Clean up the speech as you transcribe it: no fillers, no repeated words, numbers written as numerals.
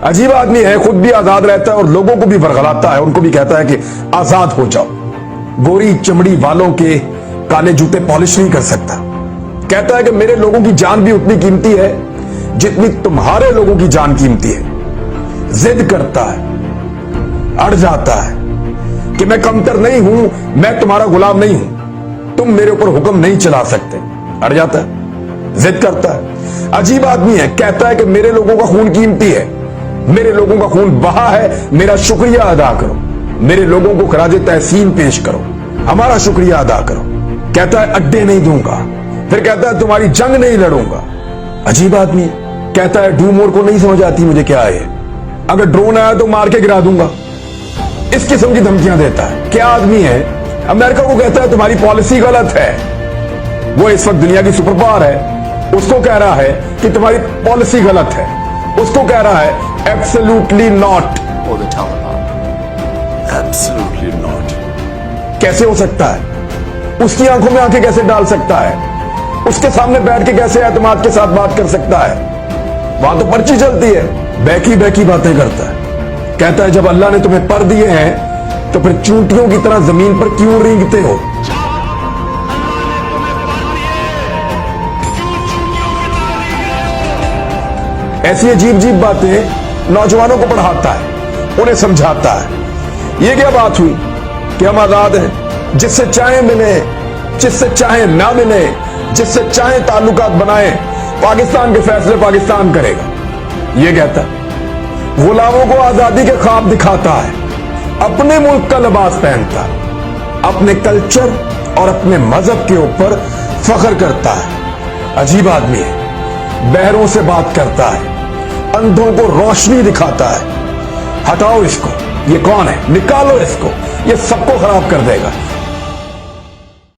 अजीब आदमी है, खुद भी आजाद रहता है और लोगों को भी बरगलाता है, उनको भी कहता है कि आजाद हो जाओ। गोरी चमड़ी वालों के काले जूते पॉलिश नहीं कर सकता। कहता है कि मेरे लोगों की जान भी उतनी कीमती है जितनी तुम्हारे लोगों की जान कीमती है। जिद करता है, अड़ जाता है कि मैं कमतर नहीं हूं, मैं तुम्हारा गुलाम नहीं हूं, तुम मेरे ऊपर हुक्म नहीं चला सकते। अड़ जाता है, जिद करता है। अजीब आदमी है, कहता है कि मेरे लोगों का खून कीमती है, मेरे लोगों का खून बहा है, मेरा शुक्रिया अदा करो, मेरे लोगों को खराज तहसीन पेश करो, हमारा शुक्रिया अदा करो। कहता है अड्डे नहीं दूंगा, फिर कहता है तुम्हारी जंग नहीं लड़ूंगा। अजीब आदमी है, कहता है डूमोर को नहीं समझ आती मुझे क्या है, अगर ड्रोन आया तो मार के गिरा दूंगा। इस किस्म की धमकियां देता है। क्या आदमी है। अमेरिका को कहता है तुम्हारी पॉलिसी गलत है, वो इस वक्त दुनिया की सुपर पावर है, उसको कह रहा है कि तुम्हारी पॉलिसी गलत है, उसको कह रहा है absolutely not. or the Taliban. Absolutely not. कैसे हो सकता है, उसकी आंखों में आंखें कैसे डाल सकता है, उसके सामने बैठ के कैसे एतमाद के साथ बात कर सकता है। वहां तो पर्ची चलती है, बहकी बहकी बातें करता है। कहता है जब अल्लाह ने तुम्हें पर दिए हैं तो फिर चूंटियों की तरह जमीन पर क्यों रेंगते हो। ऐसी अजीब अजीब बातें नौजवानों को पढ़ाता है, उन्हें समझाता है। ये क्या बात हुई कि हम आजाद हैं, जिससे चाहे मिले, जिससे चाहे ना मिले, जिससे चाहे ताल्लुकात बनाए, पाकिस्तान के फैसले पाकिस्तान करेगा। ये कहता है गुलामों को आजादी के ख्वाब दिखाता है, अपने मुल्क का लिबास पहनता है, अपने कल्चर और अपने मजहब के ऊपर फख्र करता है। अजीब आदमी है, बहरों से बात करता है, अंधों को रोशनी दिखाता है। हटाओ इसको, ये कौन है, निकालो इसको, ये सबको खराब कर देगा।